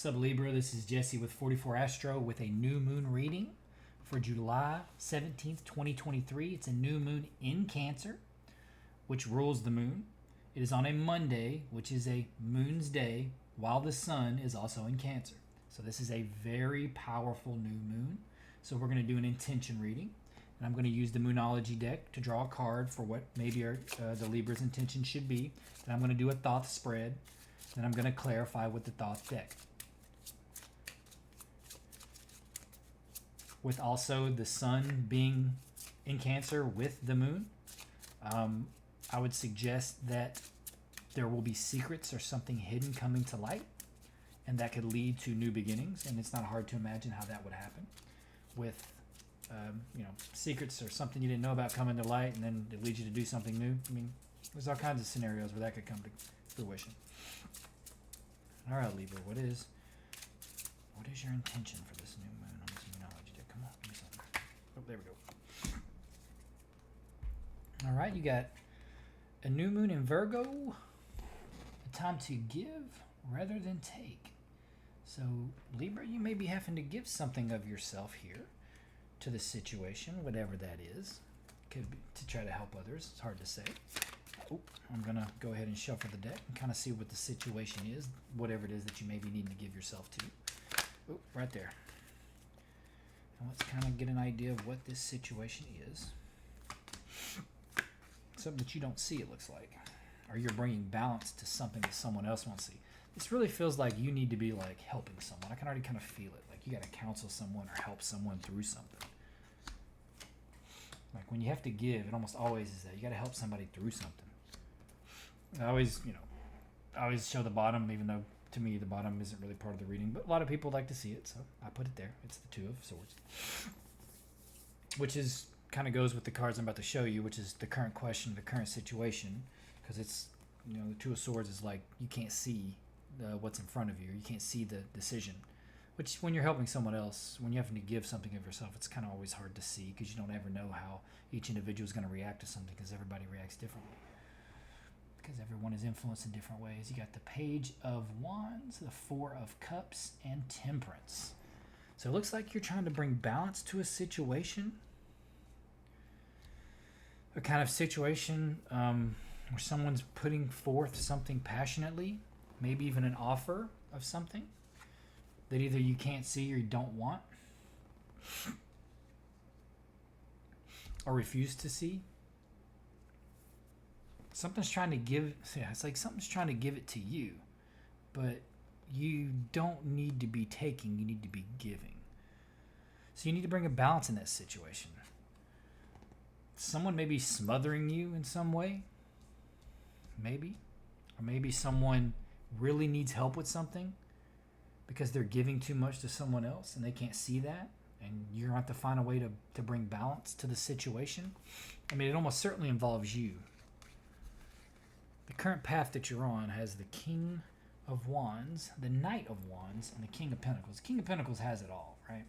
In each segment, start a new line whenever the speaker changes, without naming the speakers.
What's up, Libra? This is Jesse with 44 Astro with a new moon reading for July 17th, 2023. It's a new moon in Cancer, which rules the moon. It is on a Monday, which is a moon's day, while the sun is also in Cancer. So this is a very powerful new moon. So we're going to do an intention reading. And I'm going to use the Moonology deck to draw a card for what maybe the Libra's intention should be. Then I'm going to do a Thoth spread. Then I'm going to clarify with the Thoth deck. With also the sun being in Cancer with the moon, I would suggest that there will be secrets or something hidden coming to light, and that could lead to new beginnings. And it's not hard to imagine how that would happen with secrets or something you didn't know about coming to light, and then it leads you to do something new. I mean, there's all kinds of scenarios where that could come to fruition. All right, Libra, what is your intention for this new moon on this Moonology deck? Come on, give me something. Oh, there we go. All right, you got a new moon in Virgo, a time to give rather than take. So, Libra, you may be having to give something of yourself here to the situation, whatever that is. Could be to try to help others. It's hard to say. Oh, I'm going to go ahead and shuffle the deck and kind of see what the situation is, whatever it is that you may be needing to give yourself to. Oh, right there. And let's kind of get an idea of what this situation is. Something that you don't see, it looks like. Or you're bringing balance to something that someone else won't see. This really feels like you need to be like helping someone. I can already kind of feel it. Like you got to counsel someone or help someone through something. Like when you have to give, it almost always is that. You got to help somebody through something. I always show the bottom, even though to me the bottom isn't really part of the reading. But a lot of people like to see it, so I put it there. It's the Two of Swords. Which is kind of goes with the cards I'm about to show you, which is the current question, the current situation. Because it's, the Two of Swords is like you can't see what's in front of you. You can't see the decision. Which, when you're helping someone else, when you're having to give something of yourself, it's kind of always hard to see because you don't ever know how each individual is going to react to something because everybody reacts differently. Because everyone is influenced in different ways. You got the Page of Wands, the Four of Cups, and Temperance. So it looks like you're trying to bring balance to a situation. A kind of situation where someone's putting forth something passionately, maybe even an offer of something that either you can't see or you don't want, or refuse to see. Something's trying to give, it's like something's trying to give it to you, but you don't need to be taking, you need to be giving. So you need to bring a balance in that situation. Someone may be smothering you in some way, maybe, or maybe someone really needs help with something because they're giving too much to someone else and they can't see that, and you're going to have to find a way to bring balance to the situation. I mean, it almost certainly involves you. The current path that you're on has the King of Wands, the Knight of Wands, and the King of Pentacles. The King of Pentacles has it all, right?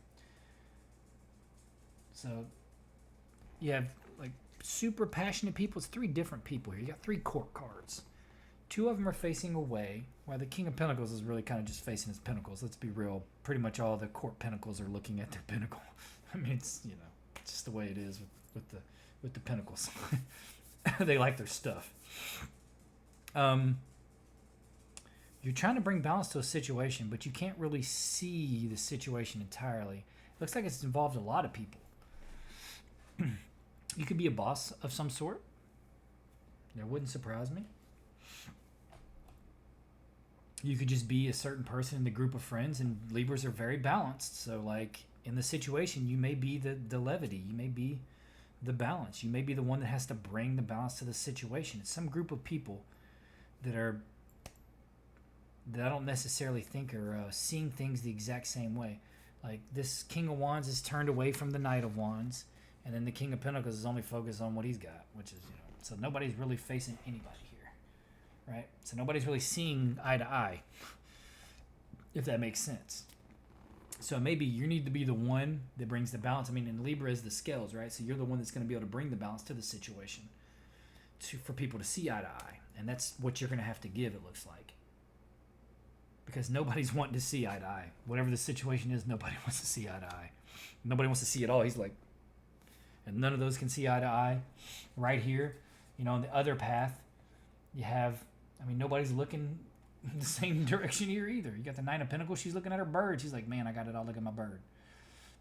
So you have like super passionate people. It's three different people here. You got three court cards. Two of them are facing away, while the King of Pentacles is really kind of just facing his pentacles. Let's be real. Pretty much all the court pentacles are looking at their pinnacle. I mean, it's it's just the way it is with the pentacles. They like their stuff. You're trying to bring balance to a situation, but you can't really see the situation entirely. It looks like it's involved a lot of people. You could be a boss of some sort. That wouldn't surprise me. You could just be a certain person in the group of friends, and Libras are very balanced. So, like, in the situation, you may be the levity. You may be the balance. You may be the one that has to bring the balance to the situation. It's some group of people that I don't necessarily think are seeing things the exact same way. Like, this King of Wands is turned away from the Knight of Wands, and then the King of Pentacles is only focused on what he's got, which is, so nobody's really facing anybody here, right? So nobody's really seeing eye to eye, if that makes sense. So maybe you need to be the one that brings the balance. I mean, in Libra is the scales, right? So you're the one that's going to be able to bring the balance to the situation for people to see eye to eye. And that's what you're going to have to give, it looks like. because nobody's wanting to see eye to eye. Whatever the situation is, nobody wants to see eye to eye. Nobody wants to see it all. He's like, and none of those can see eye to eye. Right here, on the other path, you have, nobody's looking the same direction here either. You got the Nine of Pentacles. She's looking at her bird. She's like, man, I got it all. Look at my bird.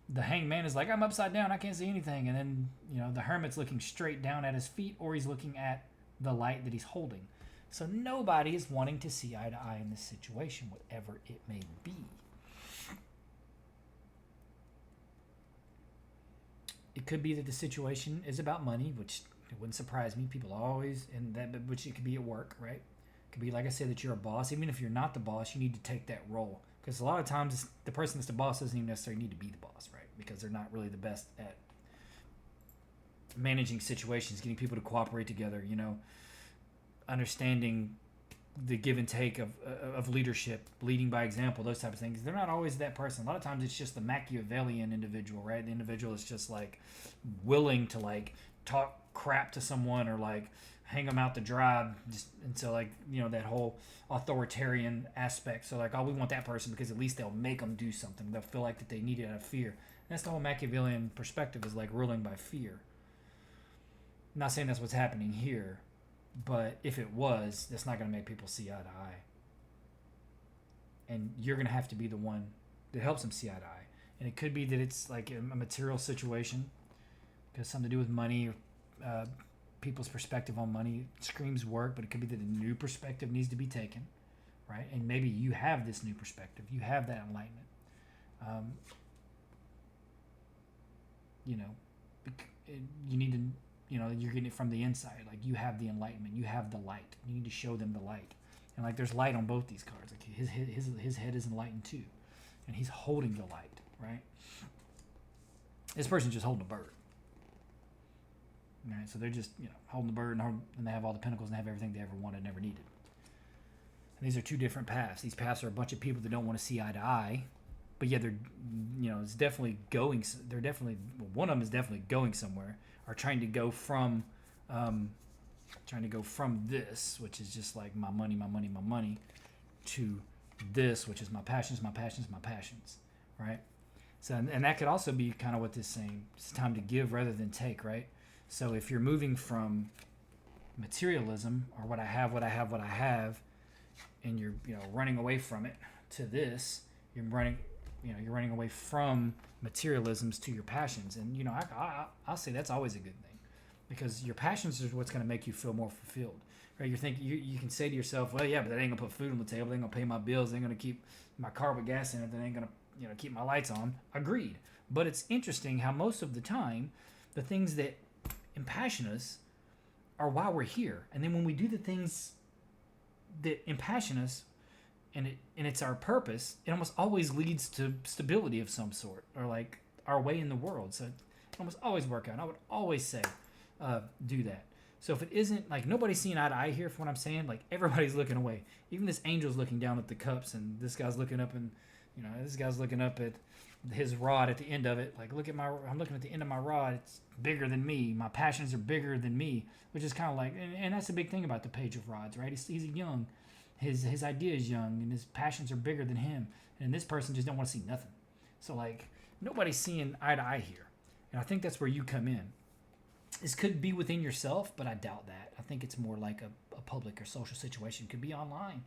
The Hanged Man is like, I'm upside down. I can't see anything. And then, the Hermit's looking straight down at his feet, or he's looking at the light that he's holding. So nobody is wanting to see eye to eye in this situation, whatever it may be. It could be that the situation is about money, which it wouldn't surprise me. People always, which it could be at work, right? It could be, like I said, that you're a boss. Even if you're not the boss, you need to take that role. Because a lot of times, the person that's the boss doesn't even necessarily need to be the boss, right? Because they're not really the best at managing situations, getting people to cooperate together, understanding the give and take of leadership, leading by example, those type of things. They're not always that person. A lot of times it's just the Machiavellian individual, right? The individual is just like willing to like talk crap to someone or like hang them out to dry. And so like, that whole authoritarian aspect. So like, oh, we want that person because at least they'll make them do something. They'll feel like that they need it out of fear. And that's the whole Machiavellian perspective, is like ruling by fear. I'm not saying that's what's happening here, but if it was, that's not going to make people see eye to eye. And you're going to have to be the one that helps them see eye to eye. And it could be that it's like a material situation, because something to do with money or people's perspective on money screams work, but it could be that a new perspective needs to be taken, right? And maybe you have this new perspective. You have that enlightenment. You need to... you're getting it from the inside. Like, you have the enlightenment. You have the light. You need to show them the light. And, like, there's light on both these cards. Like, his head is enlightened, too. And he's holding the light, right? This person's just holding a bird. All right? So they're just, holding the bird, and they have all the pentacles and have everything they ever wanted and never needed. And these are two different paths. These paths are a bunch of people that don't want to see eye to eye. But, yeah, they're, it's definitely going... one of them is definitely going somewhere. Are trying to go from this, which is just like my money, to this, which is my passions, right? So, and that could also be kind of what this is saying. It's time to give rather than take, right? So if you're moving from materialism, or what I have, and you're running away from it, to this, you're running away from materialisms to your passions. And I'll say that's always a good thing, because your passions is what's going to make you feel more fulfilled, right? You can say to yourself, well, yeah, but that ain't gonna put food on the table, they ain't gonna pay my bills, they ain't gonna keep my car with gas in it, they ain't gonna keep my lights on. Agreed. But it's interesting how most of the time the things that impassion us are why we're here. And then when we do the things that impassion us, and it's our purpose, it almost always leads to stability of some sort, or like our way in the world. So it almost always work out. I would always say do that. So if it isn't, like, nobody's seeing eye to eye here for what I'm saying, like, everybody's looking away. Even this angel's looking down at the cups, and this guy's looking up, and this guy's looking up at his rod at the end of it. Like, I'm looking at the end of my rod. It's bigger than me. My passions are bigger than me, which is kind of like, and that's the big thing about the Page of Rods, right? He's young. His idea is young, and his passions are bigger than him. And this person just don't want to see nothing. So, like, nobody's seeing eye to eye here. And I think that's where you come in. This could be within yourself, but I doubt that. I think it's more like a public or social situation. It could be online.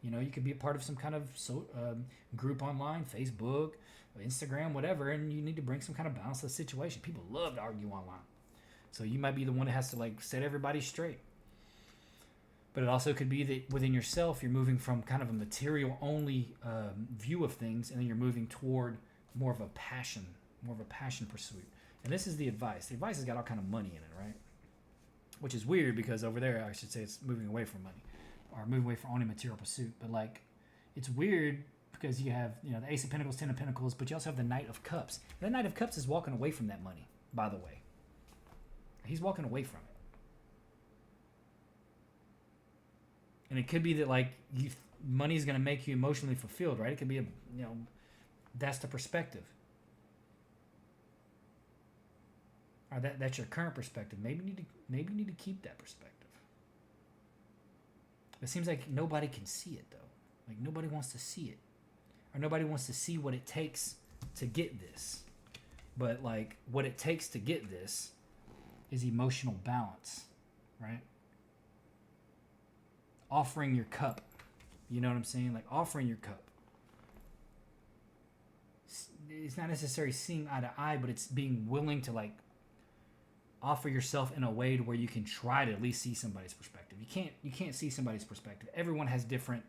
You could be a part of some kind of group online, Facebook, Instagram, whatever, and you need to bring some kind of balance to the situation. People love to argue online. So you might be the one that has to, like, set everybody straight. But it also could be that within yourself, you're moving from kind of a material-only view of things, and then you're moving toward more of a passion pursuit. And this is the advice. The advice has got all kind of money in it, right? Which is weird, because over there, I should say, it's moving away from money, or moving away from only material pursuit. But, like, it's weird because you have, the Ace of Pentacles, Ten of Pentacles, but you also have the Knight of Cups. And the Knight of Cups is walking away from that money, by the way. He's walking away from it. And it could be that, like, money is going to make you emotionally fulfilled, right? It could be that's the perspective. Or that's your current perspective. Maybe you need to keep that perspective. It seems like nobody can see it, though. Like, nobody wants to see it. Or nobody wants to see what it takes to get this. But, like, what it takes to get this is emotional balance, right? Offering your cup. You know what I'm saying? Like, offering your cup. It's not necessarily seeing eye to eye, but it's being willing to, like, offer yourself in a way to where you can try to at least see somebody's perspective. You can't see somebody's perspective. Everyone has different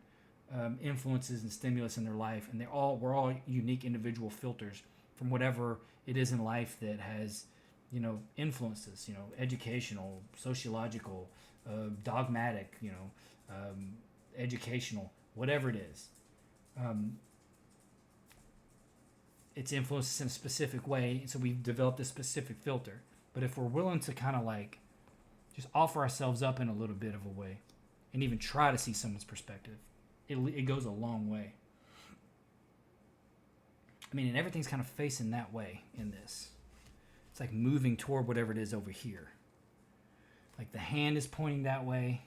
influences and stimulus in their life, and we're all unique individual filters from whatever it is in life that has, influences, educational, sociological, dogmatic, educational, whatever it is. It's influenced in a specific way, so we've developed a specific filter. But if we're willing to kind of like just offer ourselves up in a little bit of a way and even try to see someone's perspective, it goes a long way. I mean, and everything's kind of facing that way in this. It's like moving toward whatever it is over here. Like the hand is pointing that way,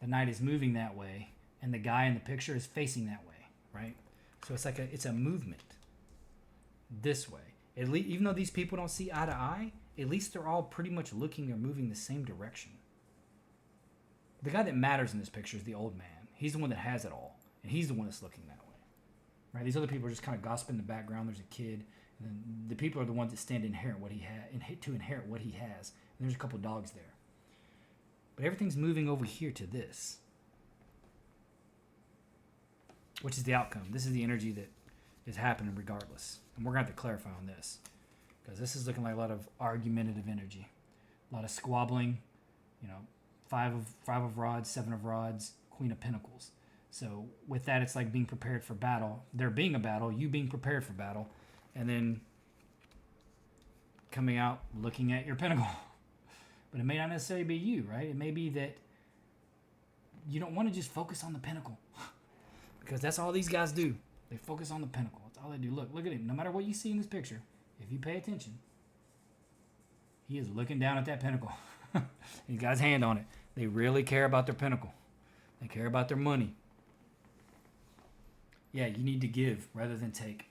the knight is moving that way, and the guy in the picture is facing that way, right? So it's like it's a movement this way. At least, even though these people don't see eye to eye, at least they're all pretty much looking or moving the same direction. The guy that matters in this picture is the old man. He's the one that has it all, and he's the one that's looking that way. Right? These other people are just kind of gossiping in the background. There's a kid, and then the people are the ones that stand to inherit what he has. And there's a couple dogs there. But everything's moving over here to this, which is the outcome. This is the energy that is happening regardless. And we're going to have to clarify on this, because this is looking like a lot of argumentative energy, a lot of squabbling, five of rods, seven of rods, queen of pentacles. So with that, it's like being prepared for battle. There being a battle, you being prepared for battle, and then coming out looking at your pentacle. But it may not necessarily be you, right? It may be that you don't want to just focus on the pentacle, because that's all these guys do. They focus on the pentacle. That's all they do. Look at him. No matter what you see in this picture, if you pay attention, he is looking down at that pentacle. He's got his hand on it. They really care about their pentacle. They care about their money. Yeah, you need to give rather than take.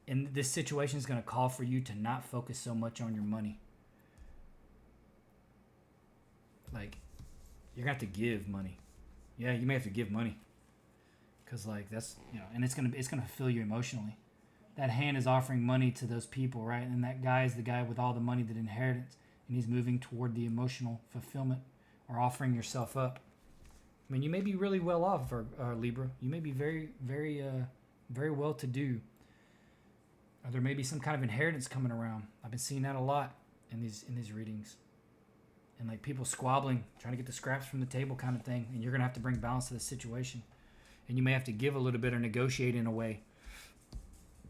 And this situation is going to call for you to not focus so much on your money. Like, you're going to have to give money. Yeah, you may have to give money. Because, like, that's, and it's gonna fulfill you emotionally. That hand is offering money to those people, right? And that guy is the guy with all the money, that inheritance, and he's moving toward the emotional fulfillment or offering yourself up. I mean, you may be really well off, or Libra. You may be very, very, very well to do. Or there may be some kind of inheritance coming around. I've been seeing that a lot in these readings. And like people squabbling, trying to get the scraps from the table kind of thing. And you're gonna have to bring balance to the situation. And you may have to give a little bit or negotiate in a way.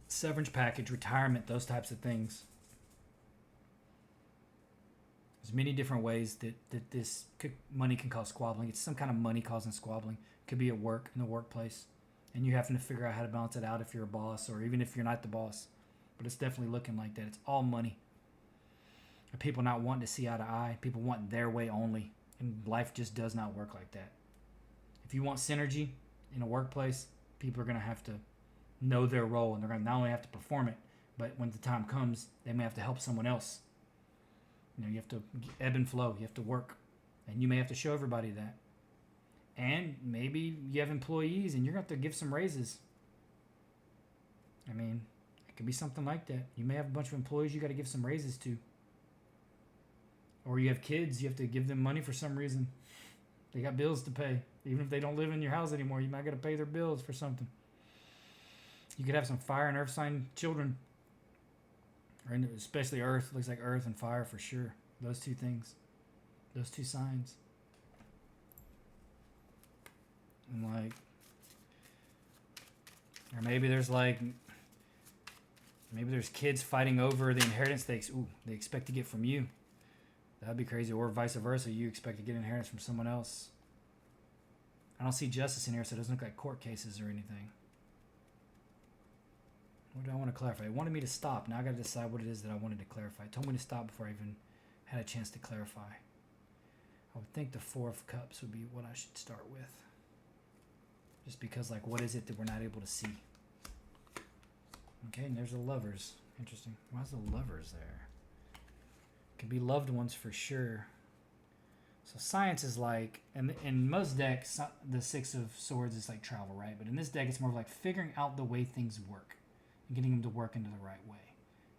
Severance package, retirement, those types of things. There's many different ways that this money can cause squabbling. It's some kind of money causing squabbling. It could be at work, in the workplace. And you having to figure out how to balance it out if you're a boss, or even if you're not the boss. But it's definitely looking like that. It's all money. And people not wanting to see eye to eye. People want their way only. And life just does not work like that. If you want synergy in a workplace, people are going to have to know their role, and they're going to not only have to perform it, but when the time comes, they may have to help someone else. You have to ebb and flow. You have to work, and you may have to show everybody that. And maybe you have employees, and you're going to have to give some raises. I mean, it could be something like that. You may have a bunch of employees you got to give some raises to. Or you have kids, you have to give them money for some reason. They got bills to pay. Even if they don't live in your house anymore, you might got to pay their bills for something. You could have some fire and earth sign children. Or especially earth. Looks like earth and fire for sure. Those two things. Those two signs. And like, or maybe there's kids fighting over the inheritance they expect to get from you. That'd be crazy. Or vice versa. You expect to get inheritance from someone else. I don't see justice in here, so it doesn't look like court cases or anything. What do I want to clarify? It wanted me to stop. Now I got to decide what it is that I wanted to clarify. It told me to stop before I even had a chance to clarify. I would think the Four of Cups would be what I should start with. Just because, like, what is it that we're not able to see? Okay, and there's the Lovers. Interesting. Why's the Lovers there? Could be loved ones for sure. So science is like, and in most decks, the Six of Swords is like travel, right? But in this deck, it's more of like figuring out the way things work and getting them to work into the right way,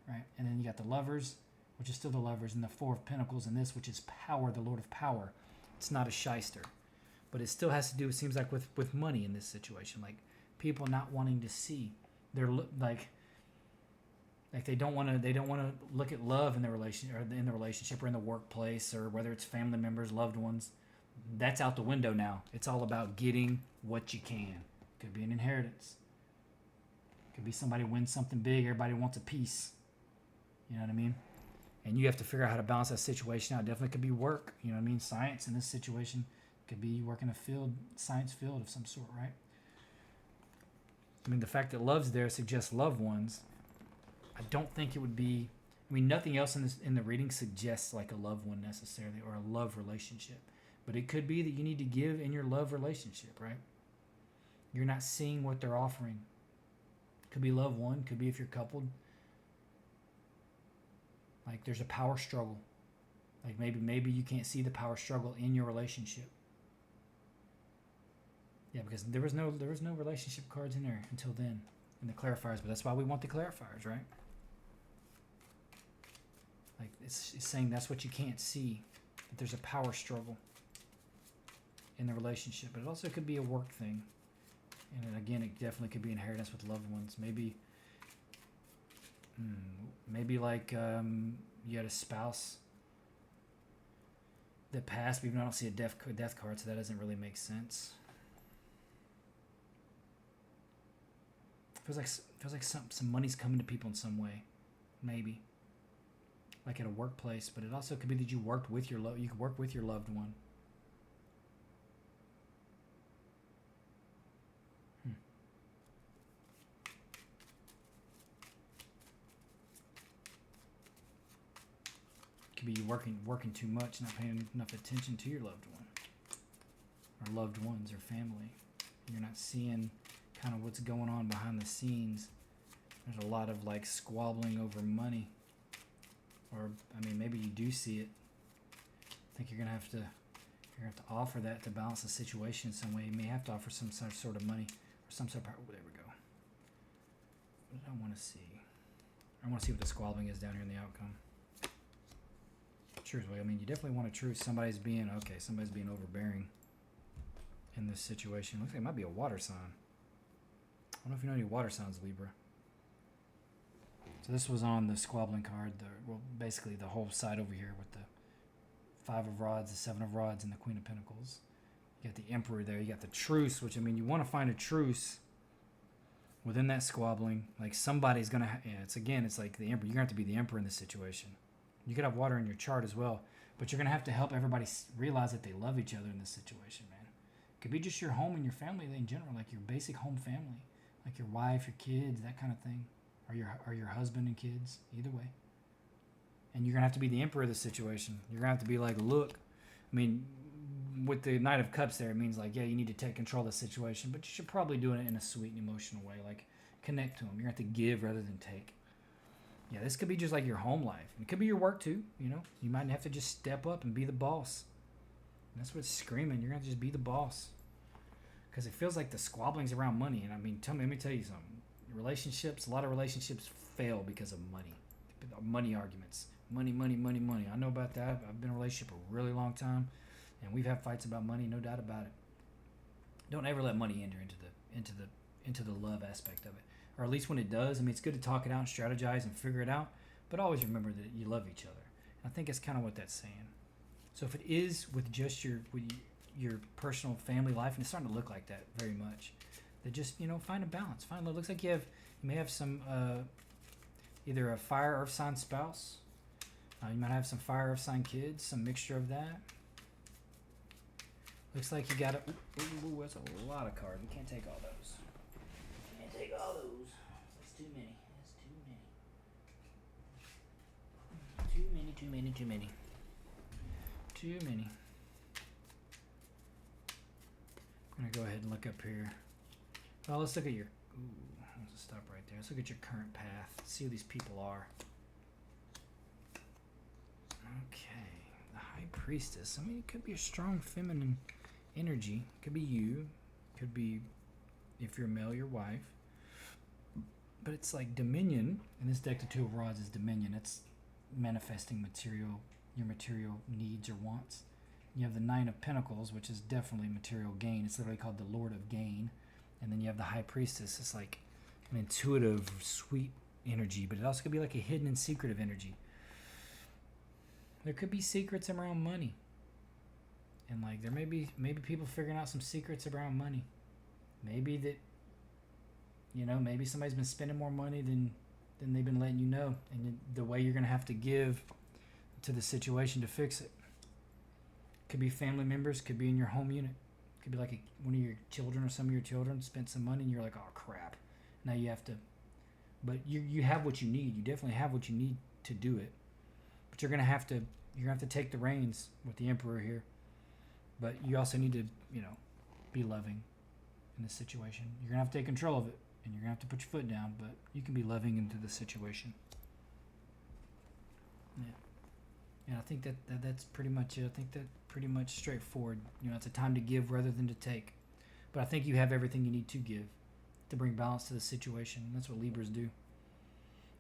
right? And then you got the Lovers, which is still the Lovers, and the Four of Pentacles, and this, which is Power, the Lord of Power. It's not a shyster, but it still has to do, it seems like, with money in this situation. Like, people not wanting to see. They're like they don't want to look at love in the relationship or in the workplace, or whether it's family members, loved ones. That's out the window now. It's all about getting what you can. Could be an inheritance. Could be somebody wins something big. Everybody wants a piece. You know what I mean? And you have to figure out how to balance that situation out. It definitely could be work. You know what I mean? Science in this situation could be you work in a field, science field of some sort, right? I mean, the fact that love's there suggests loved ones. I don't think it would be. I mean, nothing else in the reading suggests like a loved one necessarily, or a love relationship. But it could be that you need to give in your love relationship, right? You're not seeing what they're offering. Could be loved one. Could be if you're coupled. Like, there's a power struggle. Like, maybe you can't see the power struggle in your relationship. Yeah, because there was no relationship cards in there until then in the clarifiers. But that's why we want the clarifiers, right? Like, it's saying that's what you can't see, that there's a power struggle in the relationship. But it also could be a work thing. And again, it definitely could be inheritance with loved ones. Maybe like you had a spouse that passed, but even I don't see a death card, so that doesn't really make sense. Feels like some money's coming to people in some way, maybe. Like at a workplace, but it also could be that you worked with you could work with your loved one. Could be you working too much, not paying enough attention to your loved one, or loved ones, or family. You're not seeing kind of what's going on behind the scenes. There's a lot of like squabbling over money. Or, I mean, maybe you do see it. I think you're gonna have to offer that to balance the situation in some way. You may have to offer some sort of money or some sort of power. Oh, there we go. What did I want to see? I want to see what the squabbling is down here in the outcome. Truce. I mean, you definitely want a truce. Somebody's being overbearing in this situation. Looks like it might be a water sign. I don't know if you know any water signs, Libra. So this was on the squabbling card. Basically the whole side over here with the Five of Rods, the Seven of Rods, and the Queen of Pentacles. You got the Emperor there. You got the truce, which, I mean, you want to find a truce within that squabbling. Like, somebody's going to... it's like the Emperor. You're going to have to be the Emperor in this situation. You could have water in your chart as well, but you're going to have to help everybody realize that they love each other in this situation, man. It could be just your home and your family in general, like your basic home family. Like your wife, your kids, that kind of thing. Or your husband and kids, either way. And you're going to have to be the Emperor of the situation. You're going to have to be like, look, I mean, with the Knight of Cups there, it means like, yeah, you need to take control of the situation, but you should probably do it in a sweet and emotional way. Like, connect to them. You're going to have to give rather than take. Yeah, this could be just like your home life. It could be your work too, you know. You might have to just step up and be the boss. And that's what's screaming. You're going to just be the boss. Because it feels like the squabbling's around money. And I mean, let me tell you something. Relationships, a lot of relationships fail because of money. Money arguments. Money. I know about that. I've been in a relationship a really long time, and we've had fights about money, no doubt about it. Don't ever let money enter into the love aspect of it. Or at least when it does, I mean, it's good to talk it out and strategize and figure it out, but always remember that you love each other. And I think that's kind of what that's saying. So if it is with just your personal family life, and it's starting to look like that very much, that just, you know, find a balance. Find love. Looks like you may have some either a fire earth sign spouse. You might have some fire earth sign kids, some mixture of that. Looks like you got ooh, that's a lot of cards. We can't take all those. Can't take all those. That's too many. Too many. I'm gonna go ahead and look up here. Well, let's look at your. Ooh, let's stop right there. Let's look at your current path. See who these people are. Okay, the High Priestess. I mean, it could be a strong feminine energy. It could be you. Could be, if you're a male, your wife. But it's like dominion. In this deck, the Two of Rods is dominion. It's manifesting material, your material needs or wants. You have the Nine of Pentacles, which is definitely material gain. It's literally called the Lord of Gain. And then you have the High Priestess. It's like an intuitive, sweet energy, but it also could be like a hidden and secretive energy. There could be secrets around money. And like there may be maybe people figuring out some secrets around money. Maybe that, you know, maybe somebody's been spending more money than they've been letting you know. And the way you're going to have to give to the situation to fix it. Could be family members, could be in your home unit. Could be like one of your children or some of your children spent some money and you're like, oh crap. Now you have to, but you have what you need. You definitely have what you need to do it. But you're going to have to take the reins with the Emperor here. But you also need to, you know, be loving in this situation. You're going to have to take control of it and you're going to have to put your foot down, but you can be loving into the situation. Yeah. And I think that's pretty much it. I think that pretty much straightforward. You know, it's a time to give rather than to take. But I think you have everything you need to give to bring balance to the situation. That's what Libras do.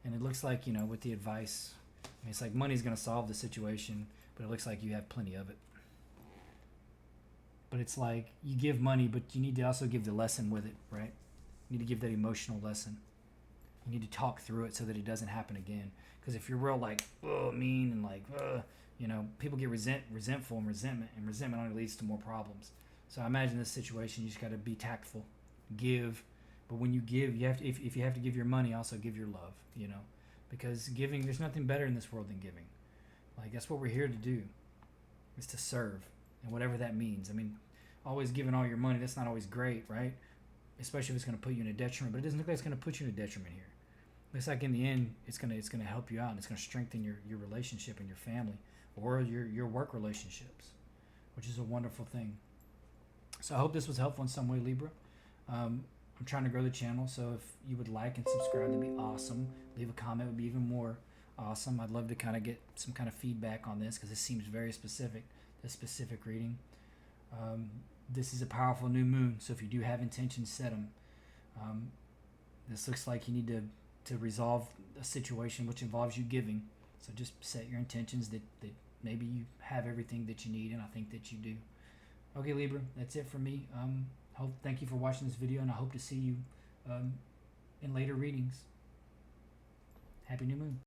And it looks like, you know, with the advice, I mean, it's like money's going to solve the situation, but it looks like you have plenty of it. But it's like you give money, but you need to also give the lesson with it, right? You need to give that emotional lesson. You need to talk through it so that it doesn't happen again. Because if you're real like, oh, mean and like, you know, people get resentful and resentment only leads to more problems. So I imagine this situation, you just got to be tactful, give. But when you give, you have to, if you have to give your money, also give your love, you know, because giving, there's nothing better in this world than giving. Like that's what we're here to do, is to serve, and whatever that means. I mean, always giving all your money, that's not always great, right? Especially if it's going to put you in a detriment. But it doesn't look like it's going to put you in a detriment here. Looks like in the end, it's gonna help you out, and it's gonna strengthen your relationship and your family or your work relationships, which is a wonderful thing. So I hope this was helpful in some way, Libra. I'm trying to grow the channel, so if you would like and subscribe, that'd be awesome. Leave a comment would be even more awesome. I'd love to kind of get some kind of feedback on this because this seems very specific, this specific reading. This is a powerful new moon, so if you do have intentions, set them. This looks like you need to resolve a situation which involves you giving. So just set your intentions that maybe you have everything that you need, and I think that you do. Okay, Libra, that's it for me. Thank you for watching this video, and I hope to see you in later readings. Happy New Moon.